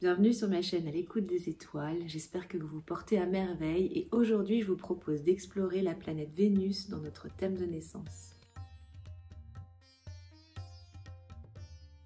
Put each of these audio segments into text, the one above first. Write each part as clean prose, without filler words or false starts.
Bienvenue sur ma chaîne à l'écoute des étoiles, j'espère que vous vous portez à merveille et aujourd'hui je vous propose d'explorer la planète Vénus dans notre thème de naissance.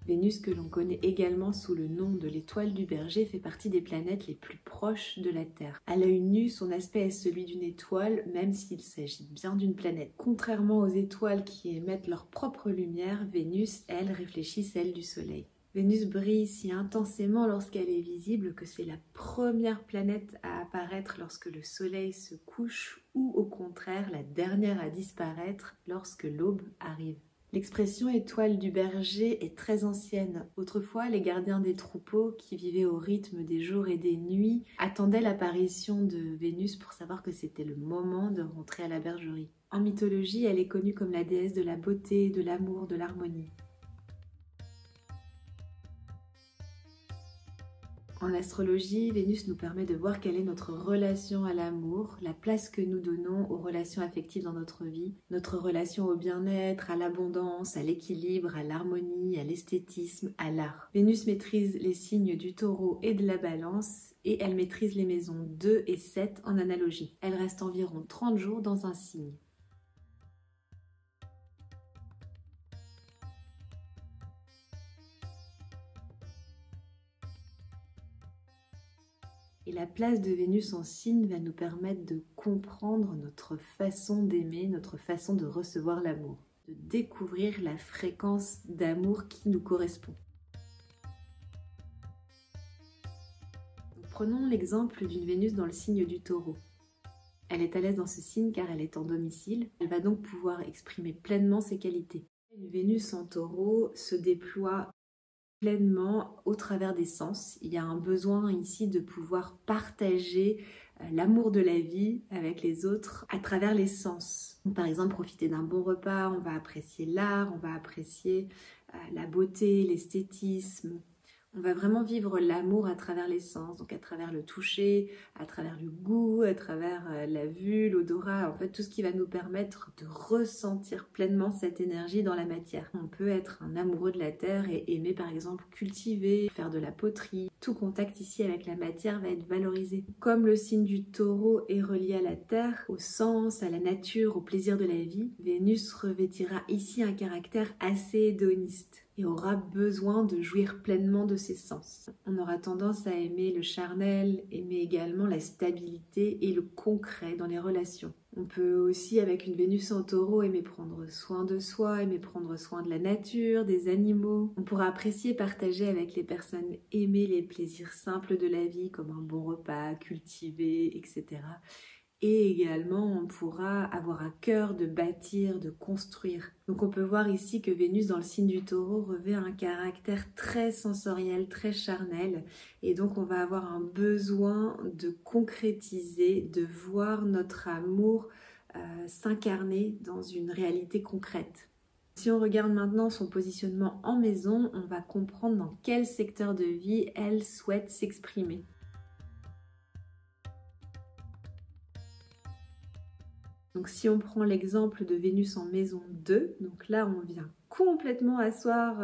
Vénus, que l'on connaît également sous le nom de l'étoile du Berger, fait partie des planètes les plus proches de la Terre. À l'œil nu, son aspect est celui d'une étoile, même s'il s'agit bien d'une planète. Contrairement aux étoiles qui émettent leur propre lumière, Vénus, elle, réfléchit celle du Soleil. Vénus brille si intensément lorsqu'elle est visible que c'est la première planète à apparaître lorsque le Soleil se couche ou au contraire la dernière à disparaître lorsque l'aube arrive. L'expression étoile du berger est très ancienne. Autrefois, les gardiens des troupeaux, qui vivaient au rythme des jours et des nuits, attendaient l'apparition de Vénus pour savoir que c'était le moment de rentrer à la bergerie. En mythologie, elle est connue comme la déesse de la beauté, de l'amour, de l'harmonie. En astrologie, Vénus nous permet de voir quelle est notre relation à l'amour, la place que nous donnons aux relations affectives dans notre vie, notre relation au bien-être, à l'abondance, à l'équilibre, à l'harmonie, à l'esthétisme, à l'art. Vénus maîtrise les signes du Taureau et de la Balance et elle maîtrise les maisons 2 et 7 en analogie. Elle reste environ 30 jours dans un signe. Et la place de Vénus en signe va nous permettre de comprendre notre façon d'aimer, notre façon de recevoir l'amour, de découvrir la fréquence d'amour qui nous correspond. Donc, prenons l'exemple d'une Vénus dans le signe du Taureau. Elle est à l'aise dans ce signe car elle est en domicile. Elle va donc pouvoir exprimer pleinement ses qualités. Une Vénus en Taureau se déploie pleinement au travers des sens. Il y a un besoin ici de pouvoir partager l'amour de la vie avec les autres à travers les sens. Par exemple, profiter d'un bon repas, on va apprécier l'art, on va apprécier la beauté, l'esthétisme. On va vraiment vivre l'amour à travers les sens, donc à travers le toucher, à travers le goût, à travers la vue, l'odorat, en fait tout ce qui va nous permettre de ressentir pleinement cette énergie dans la matière. On peut être un amoureux de la terre et aimer par exemple cultiver, faire de la poterie. Tout contact ici avec la matière va être valorisé. Comme le signe du Taureau est relié à la terre, au sens, à la nature, au plaisir de la vie, Vénus revêtira ici un caractère assez hédoniste et aura besoin de jouir pleinement de ses sens. On aura tendance à aimer le charnel, aimer également la stabilité et le concret dans les relations. On peut aussi, avec une Vénus en Taureau, aimer prendre soin de soi, aimer prendre soin de la nature, des animaux. On pourra apprécier, partager avec les personnes aimées les plaisirs simples de la vie, comme un bon repas, cultiver, etc. Et également, on pourra avoir à cœur de bâtir, de construire. Donc on peut voir ici que Vénus dans le signe du Taureau revêt un caractère très sensoriel, très charnel. Et donc on va avoir un besoin de concrétiser, de voir notre amour s'incarner dans une réalité concrète. Si on regarde maintenant son positionnement en maison, on va comprendre dans quel secteur de vie elle souhaite s'exprimer. Donc si on prend l'exemple de Vénus en maison 2, donc là on vient complètement asseoir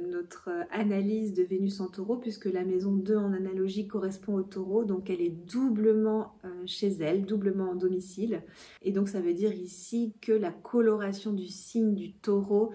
notre analyse de Vénus en Taureau puisque la maison 2 en analogie correspond au Taureau, donc elle est doublement chez elle, doublement en domicile. Et donc ça veut dire ici que la coloration du signe du Taureau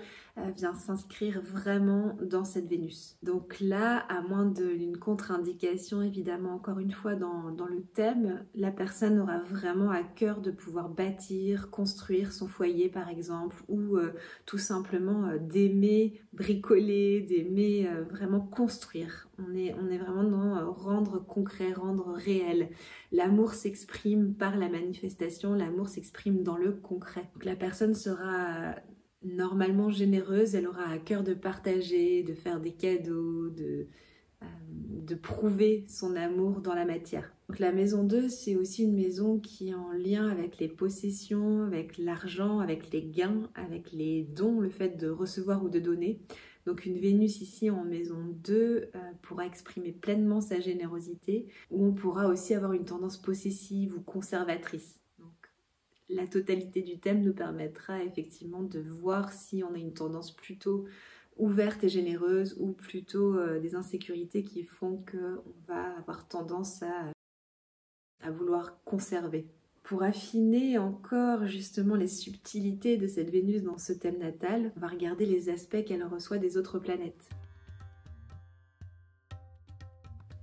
vient s'inscrire vraiment dans cette Vénus. Donc là, à moins d'une contre-indication, évidemment, encore une fois dans le thème, la personne aura vraiment à cœur de pouvoir bâtir, construire son foyer par exemple, ou tout simplement d'aimer bricoler, d'aimer vraiment construire. On est vraiment dans rendre concret, rendre réel. L'amour s'exprime par la manifestation, l'amour s'exprime dans le concret. Donc la personne sera normalement généreuse, elle aura à cœur de partager, de faire des cadeaux, de prouver son amour dans la matière. Donc la maison 2, c'est aussi une maison qui est en lien avec les possessions, avec l'argent, avec les gains, avec les dons, le fait de recevoir ou de donner. Donc une Vénus ici en maison 2 pourra exprimer pleinement sa générosité, ou on pourra aussi avoir une tendance possessive ou conservatrice. Donc la totalité du thème nous permettra effectivement de voir si on a une tendance plutôt ouverte et généreuse ou plutôt des insécurités qui font qu'on va avoir tendance à vouloir conserver. Pour affiner encore justement les subtilités de cette Vénus dans ce thème natal, on va regarder les aspects qu'elle reçoit des autres planètes.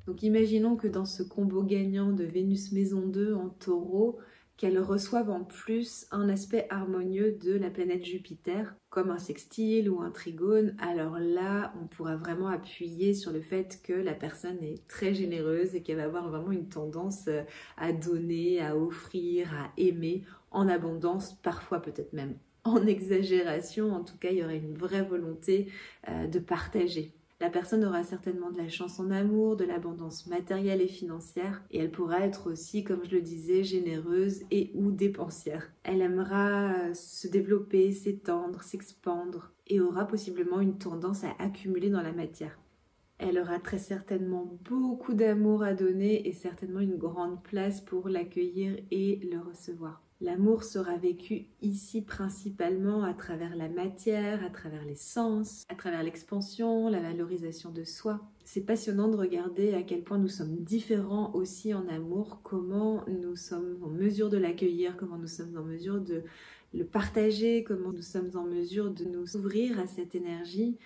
Donc imaginons que dans ce combo gagnant de Vénus maison 2 en Taureau, qu'elle reçoive en plus un aspect harmonieux de la planète Jupiter, comme un sextile ou un trigone. Alors là, on pourra vraiment appuyer sur le fait que la personne est très généreuse et qu'elle va avoir vraiment une tendance à donner, à offrir, à aimer en abondance, parfois peut-être même en exagération. En tout cas, il y aurait une vraie volonté de partager. La personne aura certainement de la chance en amour, de l'abondance matérielle et financière, et elle pourra être aussi, comme je le disais, généreuse et ou dépensière. Elle aimera se développer, s'étendre, s'expandre, et aura possiblement une tendance à accumuler dans la matière. Elle aura très certainement beaucoup d'amour à donner et certainement une grande place pour l'accueillir et le recevoir. L'amour sera vécu ici principalement à travers la matière, à travers les sens, à travers l'expansion, la valorisation de soi. C'est passionnant de regarder à quel point nous sommes différents aussi en amour, comment nous sommes en mesure de l'accueillir, comment nous sommes en mesure de le partager, comment nous sommes en mesure de nous ouvrir à cette énergie.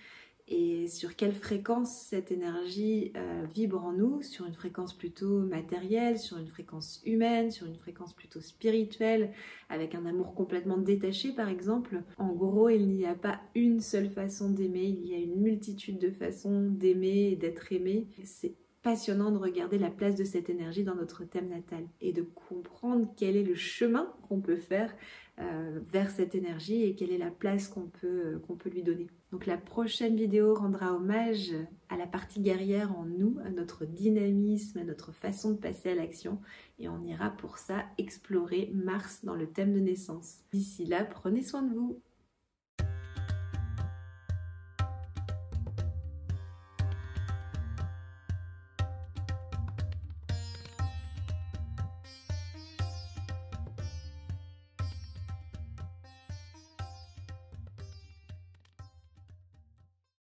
Et sur quelle fréquence cette énergie vibre en nous, sur une fréquence plutôt matérielle, sur une fréquence humaine, sur une fréquence plutôt spirituelle, avec un amour complètement détaché par exemple. En gros, il n'y a pas une seule façon d'aimer, il y a une multitude de façons d'aimer et d'être aimé. C'est passionnant de regarder la place de cette énergie dans notre thème natal et de comprendre quel est le chemin qu'on peut faire vers cette énergie et quelle est la place qu'on peut lui donner. Donc la prochaine vidéo rendra hommage à la partie guerrière en nous, à notre dynamisme, à notre façon de passer à l'action, et on ira pour ça explorer Mars dans le thème de naissance. D'ici là, prenez soin de vous.